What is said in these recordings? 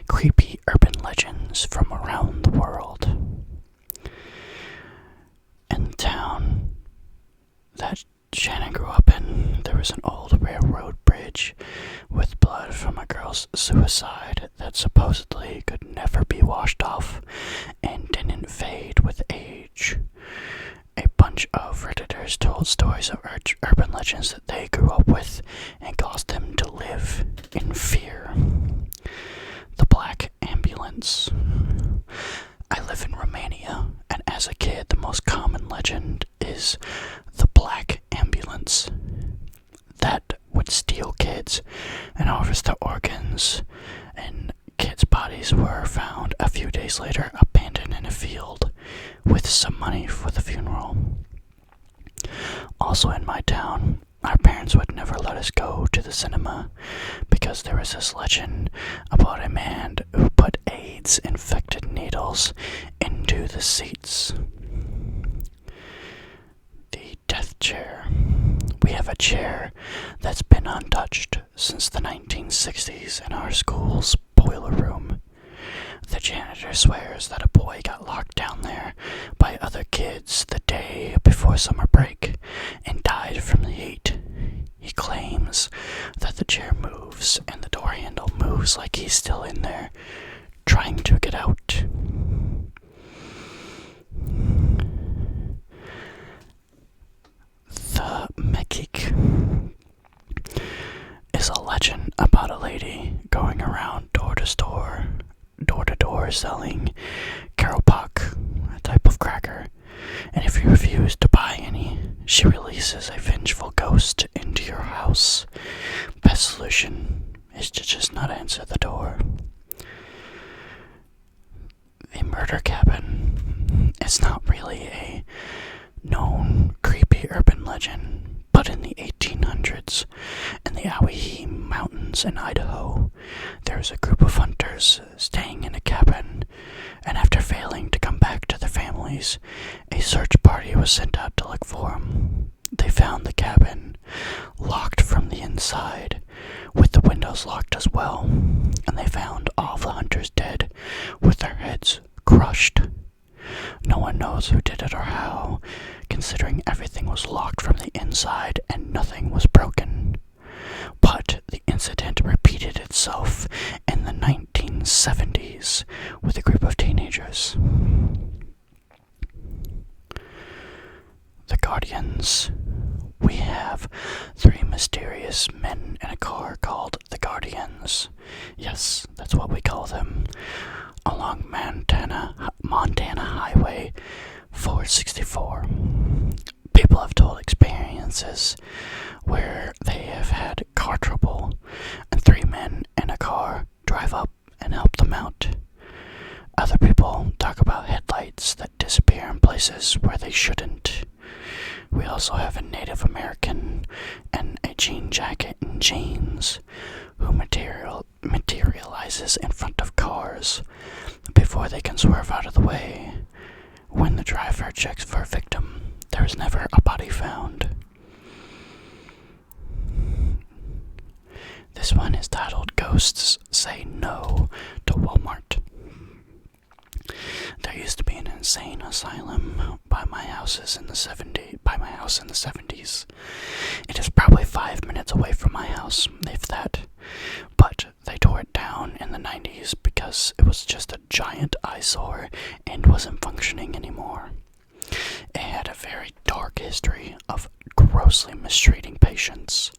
creepy urban legends from around the world. In the town that Shannon grew up in, there was an old railroad bridge with blood from a girl's suicide that supposedly could never be washed off and didn't fade with age. A bunch of Redditors told stories of urban legends that they grew up with and caused them to live in fear. The Black Ambulance. I live in Romania, and as a kid, the most common legend is the Black Ambulance that would steal kids and harvest their organs, and kids' bodies were found a few days later abandoned in a field with some money for the funeral. Also in my town, our parents would never let us go to the cinema because there was this legend about a man who put AIDS-infected needles into the seats. The death chair. We have a chair that's been untouched since the 1960s in our school's boiler room. The janitor swears that a boy got locked down there by other kids the day before summer break and died from the heat. He claims that the chair moves and the door handle moves like he's still in there, trying to get out. The Meghan is a legend about a lady going around door to door selling Karopak, a type of cracker, and if you refuse to buy any, she releases a vengeful ghost into your house. Best solution is to just not answer the door. The Murder Cabin. It's not really a known creepy urban legend, but in the 1800s, in the Aimee Mountains in Idaho, there was a group of hunters staying in a cabin, and after failing to come back to their families, a search party was sent out to look for them. They found the cabin locked from the inside, with the windows locked as well, and they found all the hunters dead, with their heads crushed. No one knows who did it or how, considering everything was locked from the inside and nothing was broken. But the incident repeated itself in the 1970s with a group of teenagers. The Guardians. We have 3 mysterious men in a car called the Guardians. Yes, that's what we call them. Along Montana Highway 464. People have told experiences where they have had car trouble and 3 men in a car drive up and help them out. Other people talk about headlights that disappear in places where they shouldn't. We also have a Native American and a jean jacket and jeans who materializes in front of cars before they can swerve out of the way. When the driver checks for a victim, there is never a body found. This one is titled Ghosts Say No to Walmart. There used to be an insane asylum by my house in the 70s. It is probably 5 minutes away from my house, if that. But they tore it down in the 90s because it was just a giant eyesore and wasn't functioning anymore. It had a very dark history of grossly mistreating patients.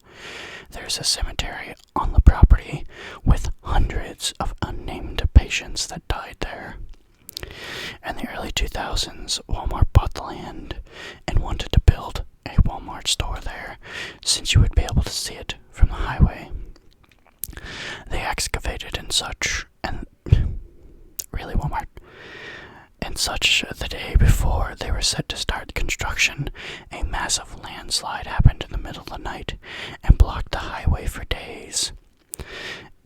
There's a cemetery on the property with hundreds of unnamed patients that died there. In the early 2000s, Walmart bought the land and wanted to build a Walmart store there, since you would be able to see it from the highway. They excavated and such, and really Walmart, and such the day before they were set to start construction, a massive landslide happened in the middle of the night and blocked the highway for days.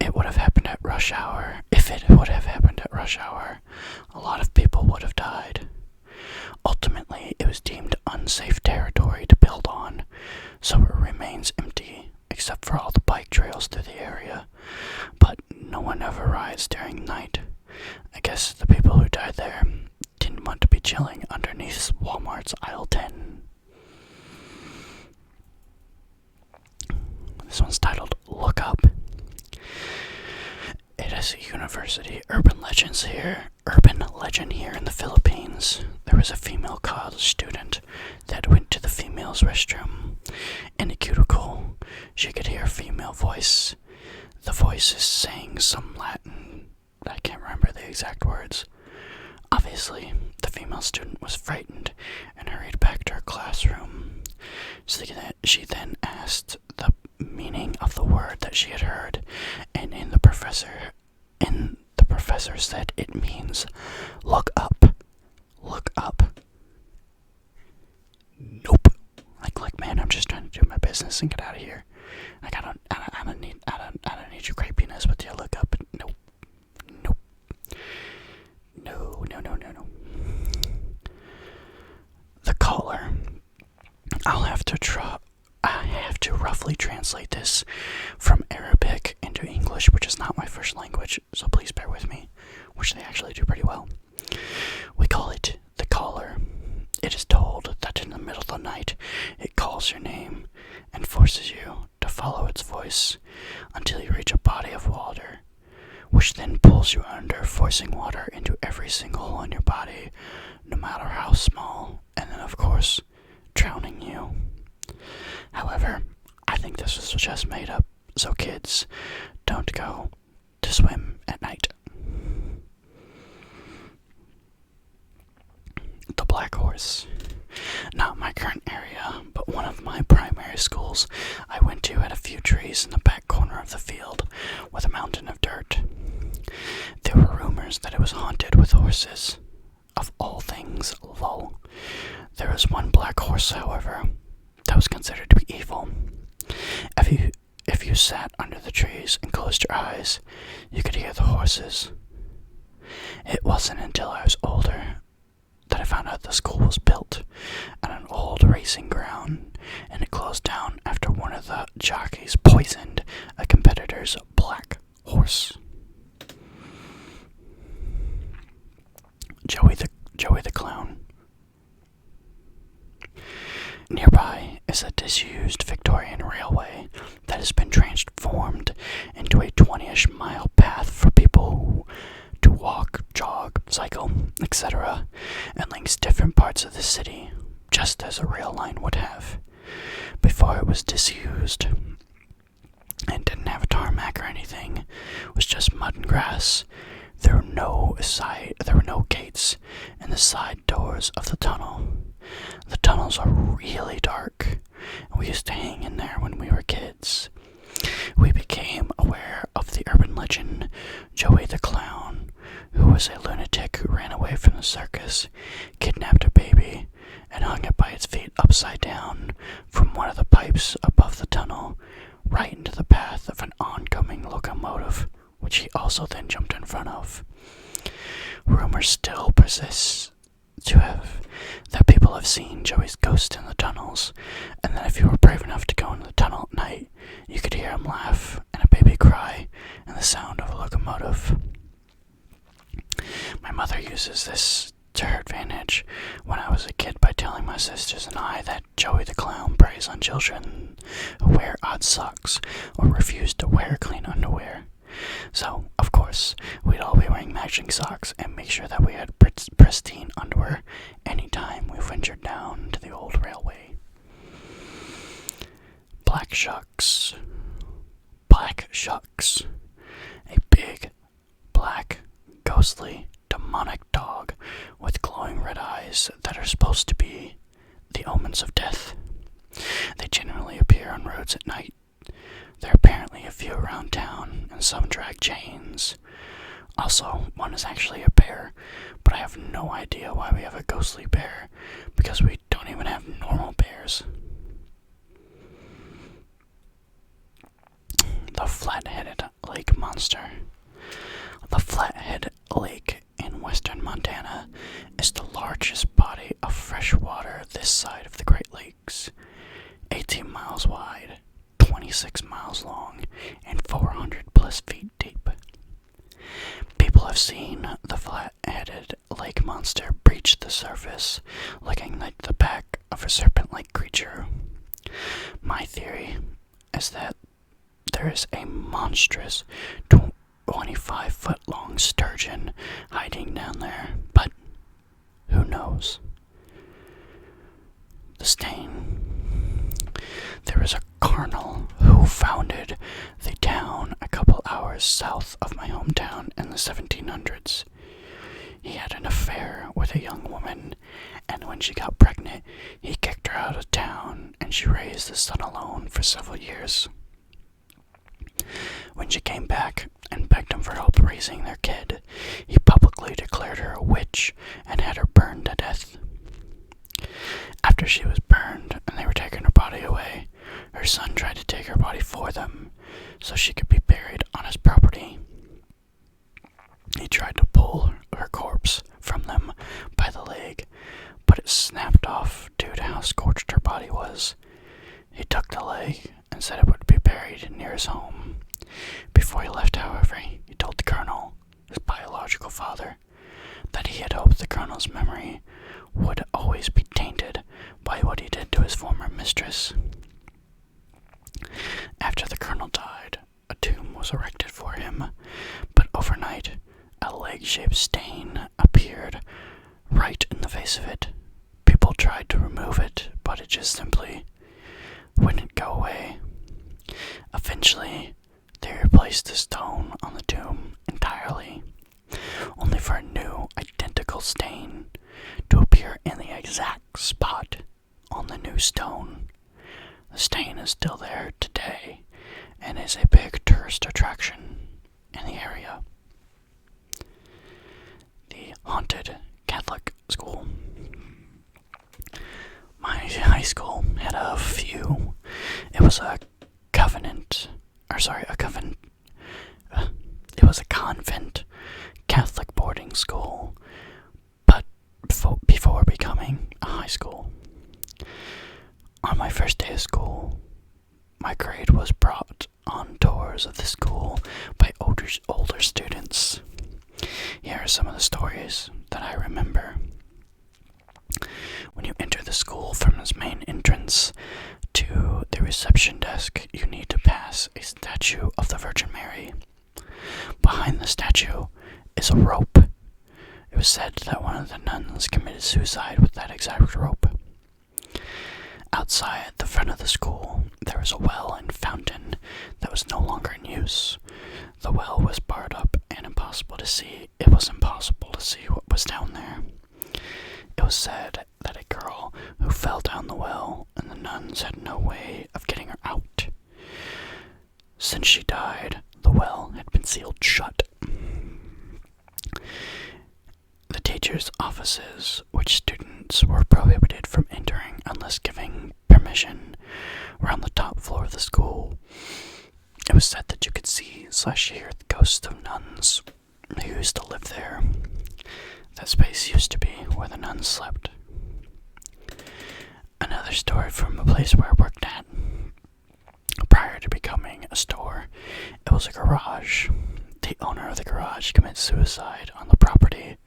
It would have happened at rush hour. If it would have happened at rush hour, a lot of people would have died. Ultimately, it was deemed unsafe territory to build on, so it remains empty, except for all the bike trails through the area. But no one ever rides sites during night. I guess the people who died there didn't want to be chilling underneath Walmart's aisle 10. This one's titled Look Up. It is a university urban legend here in the Philippines. There was a female college student that went to the female's restroom. In a cuticle, she could hear a female voice. The voice is saying some Latin. I can't remember the exact words. Obviously, the female student was frightened and hurried back to her classroom. She then asked the meaning of the word that she had heard, and the professor said it means look up. Look up. Nope. Like man, I'm just trying to do my business and get out of here. Like I don't need your creepiness with your look up. Nope. No. The caller. I have to roughly translate this from Arabic into English, which is not my first language, so please bear with me, which they actually do pretty well. We call it the caller. It is told that in the middle of the night, it calls your name and forces you to follow its voice until you reach a body of water, which then pulls you under, forcing water into every single hole in your body, no matter how small, and then of course, drowning you. However, I think this was just made up, so kids, don't go to swim at night. The Black Horse. Not my current area, but one of my primary schools I went to had a few trees in the back corner of the field with a mountain of dirt. There were rumors that it was haunted with horses. Of all things, lol. There was one black horse, however, that was considered to be evil. If you sat under the trees and closed your eyes, you could hear the horses. It wasn't until I was older that I found out the school was built on an old racing ground, and it closed down after one of the jockeys poisoned a competitor's black horse. Joey the Clown. Nearby is a disused Victorian railway that has been transformed into a 20-ish mile path for people to walk, jog, cycle, etc., and links different parts of the city, just as a rail line would have. Before it was disused and didn't have a tarmac or anything, it was just mud and grass. There were no gates in the side doors of the tunnel. The tunnels are really dark, and we used to hang in there when we were kids. We became aware of the urban legend Joey the Clown, who was a lunatic who ran away from the circus, kidnapped a baby, and hung it by its feet upside down from one of the pipes above the tunnel, right into the path of an oncoming locomotive, which he also then jumped in front of. Rumor still persists that people have seen Joey's ghost in the tunnels, and that if you were brave enough to go into the tunnel at night, you could hear him laugh and a baby cry and the sound of a locomotive. My mother uses this to her advantage when I was a kid by telling my sisters and I that Joey the Clown preys on children who wear odd socks or refuse to wear clean underwear. So, of course, we'd all be wearing matching socks and make sure that we had pristine underwear anytime we ventured down to the old railway. Black Shucks. A big, black, ghostly, demonic dog with glowing red eyes that are supposed to be the omens of death. They generally appear on roads at night. There are apparently a few around town, and some drag chains. Also, one is actually a bear, but I have no idea why we have a ghostly bear, because we don't even have normal bears. The Flathead Lake Monster. The Flathead Lake in western Montana is the largest body of fresh water this side of the Great Lakes. 18 miles wide, 26 miles long, and 400 plus feet deep. have seen the flat-headed lake monster breach the surface, looking like the back of a serpent-like creature. My theory is that there is a monstrous 25-foot-long sturgeon hiding down there, but who knows? The stain. There is a colonel who founded the town a couple hours south of my hometown in the 1700s. He had an affair with a young woman, and when she got pregnant, he kicked her out of town, and she raised the son alone for several years. When she came back and begged him for help raising their kid, he publicly declared her a witch and had her burned to death. After she was burned and they were taking her body away, her son tried to take her body for them so she could be buried on his property. He tried to pull her corpse from them by the leg, but it snapped off due to how scorched her body was. He took the leg and said it would be buried near his home. Before he left, however, he told the colonel, his biological father, that he had hoped the colonel's memory would always be tainted by what he did to his former mistress. After the colonel died, a tomb was erected for him, but overnight, a leg-shaped stain appeared right in the face of it. People tried to remove it, but it just simply wouldn't go away. Eventually, they replaced the stone on the tomb entirely, only for a new, identical stain to appear in the exact spot on the new stone. The stain is still there today and is a big tourist attraction in the area. The haunted Catholic school. My high school had a few. It was a convent Catholic boarding school, but before becoming a high school. On my first day of school, my grade was brought on tours of the school by older students. Here are some of the stories that I remember. When you enter the school from its main entrance to the reception desk, you need to pass a statue of the Virgin Mary. Behind the statue is a rope. It was said that one of the nuns committed suicide with that exact rope. Outside the front of the school, there was a well and fountain that was no longer in use. The well was barred up and impossible to see. It was impossible to see what was down there. It was said that a girl who fell down the well and the nuns had no way of getting her out. Since she died, the well had been sealed shut. The teachers' offices, which students were prohibited from entering unless giving permission, were on the top floor of the school. It was said that you could see/hear the ghosts of nuns who used to live there. That space used to be where the nuns slept. Another story from a place where I worked at. Prior to becoming a store, it was a garage. The owner of the garage committed suicide on the property.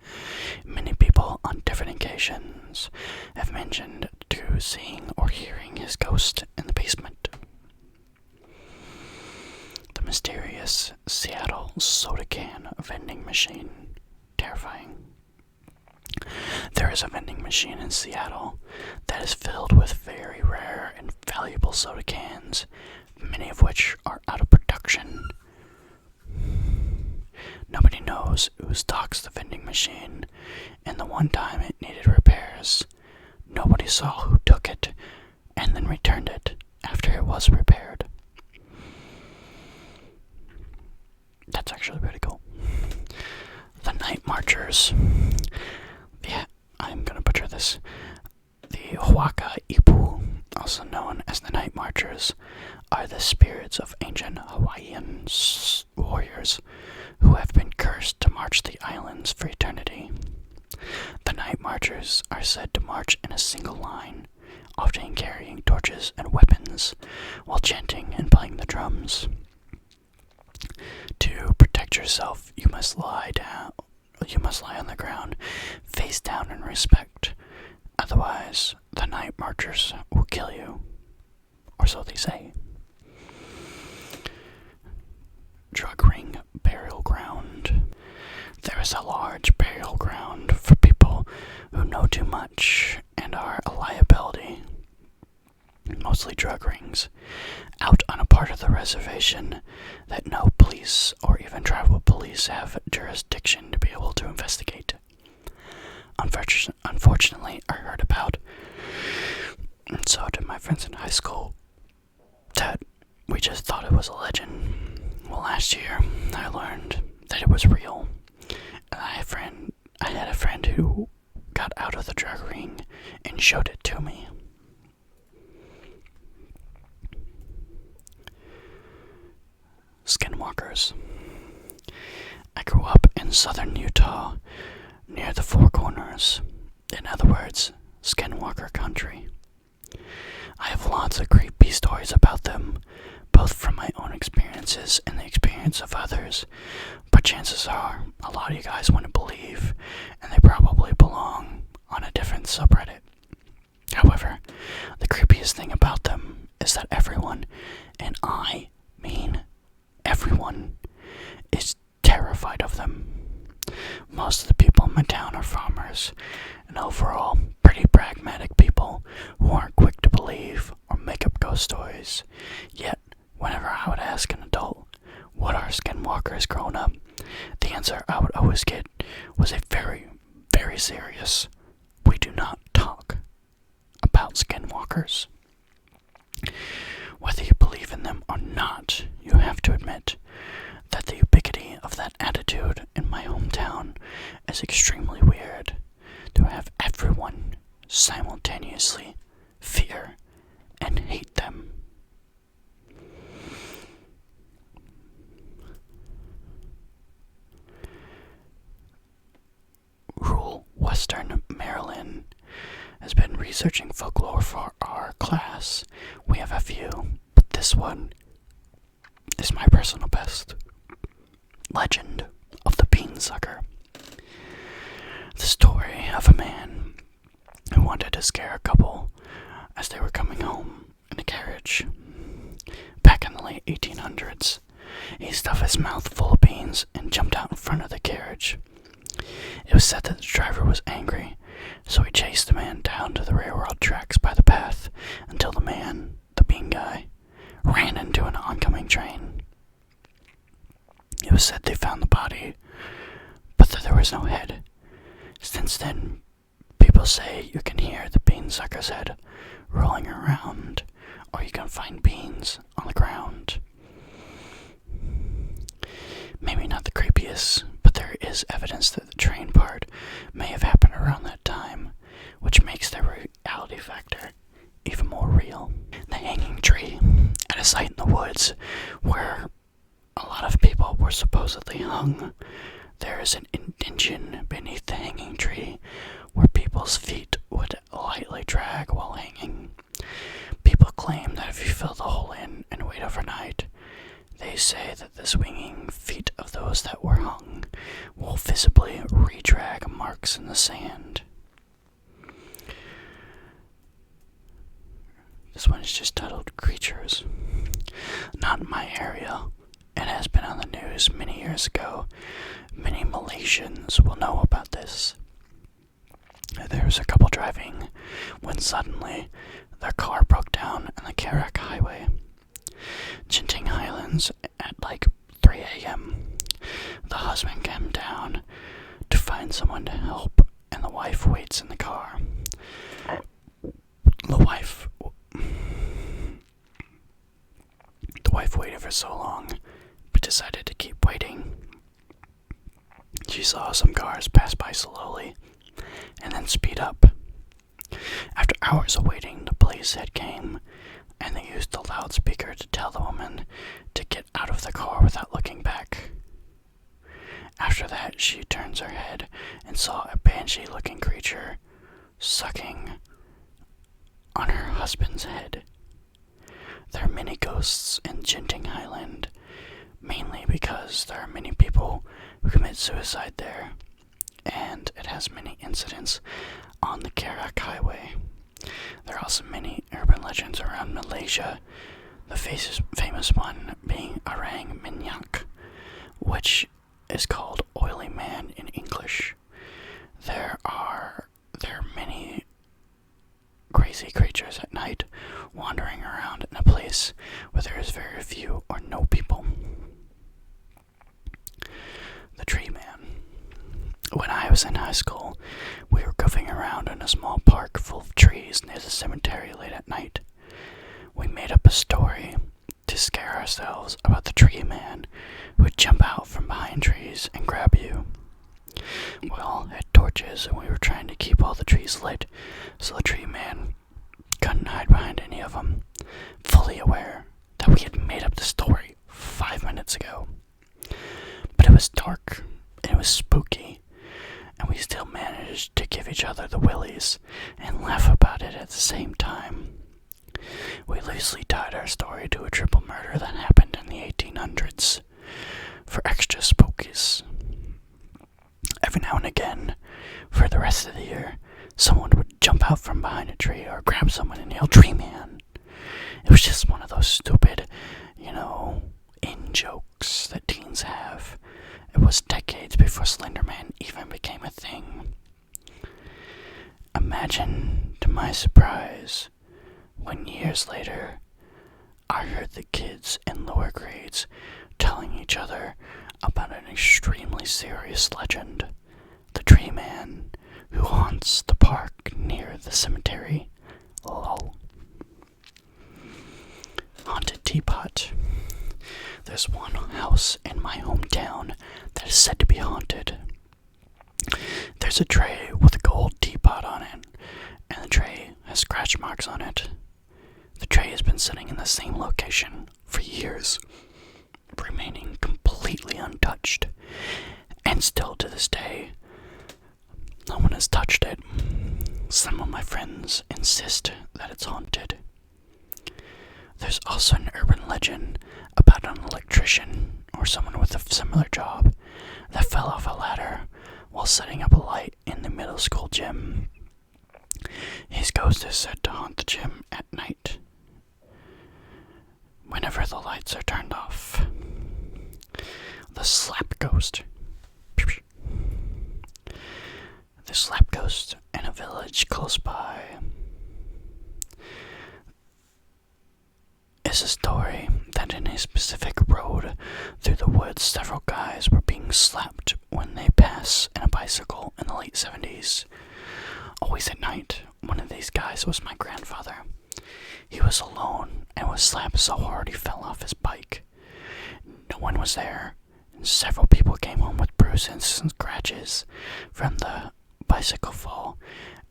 Many people on different occasions have mentioned to seeing or hearing his ghost in the basement. The mysterious Seattle soda can vending machine. Terrifying. There is a vending machine in Seattle that is filled with very rare and valuable soda cans, many of which are out of production. Nobody knows who stocks the vending machine, and the one time it needed repairs, nobody saw who took it and then returned it after it was repaired. That's actually pretty cool. The Night Marchers. I'm gonna butcher this. The Huaka Ipu, also known as the Night Marchers, are the spirits of ancient Hawaiian warriors who have been cursed to march the islands for eternity. The Night Marchers are said to march in a single line, often carrying torches and weapons, while chanting and playing the drums. To protect yourself, you must lie You must lie on the ground, face down in respect. Otherwise, the night marchers will kill you. Or so they say. Drug ring burial ground. There is a large burial ground for people who know too much and are a liability. Mostly drug rings, out on a part of the reservation that no police or even tribal police have jurisdiction to be able to investigate. Unfortunately, I heard about, and so did my friends in high school, that we just thought it was a legend. Well, last year, I learned that it was real. And I had a friend who got out of the drug ring and showed it to me. Skinwalkers. I grew up in southern Utah, near the Four Corners. In other words, Skinwalker country. I have lots of creepy stories about them, both from my own experiences and the experience of others, but chances are a lot of you guys wouldn't believe, and they probably belong on a different subreddit. However, the creepiest thing about them is that everyone, and I mean everyone, is terrified of them. Most of the people in my town are farmers, and overall pretty pragmatic people who aren't quick to believe or make up ghost stories. Yet, whenever I would ask an adult, what are skinwalkers growing up, the answer I would always get was a very, very serious, we do not talk about skinwalkers. Whether you believe in them or not, you have to admit that the ubiquity of that attitude in my hometown is extremely weird. To have everyone simultaneously fear and hate them. Rural Western Maryland has been researching folklore for our class. We have a few, but this one is my personal best. Legend of the Beansucker. The story of a man who wanted to scare a couple as they were coming home in a carriage. Back in the late 1800s, he stuffed his mouth full of beans and jumped out in front of the carriage. It was said that the driver was angry, so he chased the man down to the railroad tracks by the path until the man, the bean guy, ran into an oncoming train. It was said they found the body, but that there was no head. Since then, people say you can hear the beansucker's head rolling around, or you can find beans on the ground. Maybe not the creepiest, but there is evidence that the train part may have happened around that time, which makes the reality factor even more real. The hanging tree, at a site in the woods where a lot of people were supposedly hung. There is an indention beneath the hanging tree where people's feet would lightly drag while hanging. People claim that if you fill the hole in and wait overnight, they say that the swinging feet of those that were hung will visibly re-drag marks in the sand. This one is just titled Creatures. Not in my area. It has been on the news many years ago. Many Malaysians will know about this. There was a couple driving when suddenly their car broke down on the Karak Highway. Genting Highlands at like 3 a.m. The husband came down to find someone to help, and the wife waits in the car. The wife waited for so long, but decided to keep waiting. She saw some cars pass by slowly, and then speed up. After hours of waiting, the police had came, and they used the loudspeaker to tell the woman to get out of the car without looking back. After that, she turns her head and saw a banshee-looking creature sucking on her husband's head. There are many ghosts in Genting Highland, mainly because there are many people who commit suicide there, and it has many incidents on the Karak Highway. There are also many urban legends around Malaysia, the famous one being Orang Minyak, which is called Oily Man in English. There are many crazy creatures at night wandering around in a place where there is very few or no people. The Tree Man. When I was in high school, we were goofing around in a small park full of trees near the cemetery late at night. We made up a story to scare ourselves about the Tree Man who would jump out from behind trees and grab you. We all had torches and we were trying to keep all the trees lit so the Tree Man couldn't hide behind any of them, fully aware that we had made up the story 5 minutes ago. But it was dark and it was spooky, and we still managed to give each other the willies and laugh about it at the same time. We loosely tied our story to a triple murder that happened in the 1800s for extra spookies. Every now and again, for the rest of the year, someone would jump out from behind a tree or grab someone and yell, "Tree Man!" It was just one of those stupid, in-jokes that teens have. It was decades before Slender Man even became a thing. Imagine, to my surprise, when years later, I heard the kids in lower grades telling each other about an extremely serious legend, the Tree Man who haunts the park near the cemetery. Lol. Haunted Teapot. There's one house in my hometown that is said to be haunted. There's a tray with a gold teapot on it, and the tray has scratch marks on it. The tray has been sitting in the same location for years, remaining completely untouched, and still to this day, no one has touched it. Some of my friends insist that it's haunted. There's also an urban legend about an electrician or someone with a similar job that fell off a ladder while setting up a light in the middle school gym. His ghost is said to haunt the gym at night whenever the lights are turned off. The Slap Ghost. The Slap Ghost in a village close by is a story that in a specific road through the woods, several guys were being slapped when they pass in a bicycle in the late 70s. Always at night, one of these guys was my grandfather. He was alone and was slapped so hard he fell off his bike. No one was there, and several people came home with bruises and scratches from the bicycle fall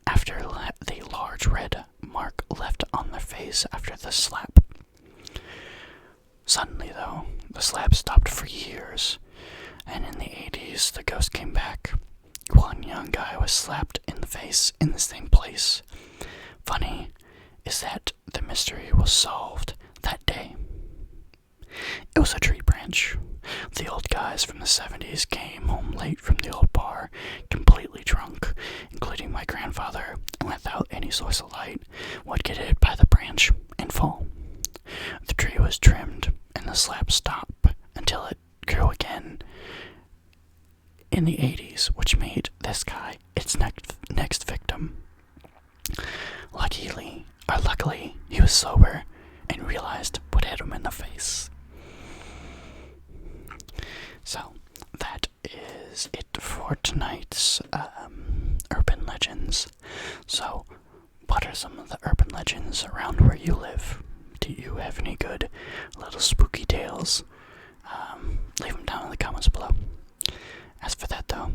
after the large red mark left on their face after the slap. Suddenly, though, the slap stopped for years, and in the 80s, the ghost came back. One young guy was slapped in the face in the same place. Funny is that the mystery was solved that day. It was a tree branch. The old guys from the 70s came home late from the old bar, completely drunk, including my grandfather, and without any source of light, would get hit by the branch and fall. The tree was trimmed, and the slap stopped until it grew again in the 80s, which made this guy its next victim. Luckily, he was sober and realized what hit him in the face. So, that is it for tonight's urban legends. So, what are some of the urban legends around where you live? Do you have any good little spooky tales? Leave them down in the comments below. As for that though,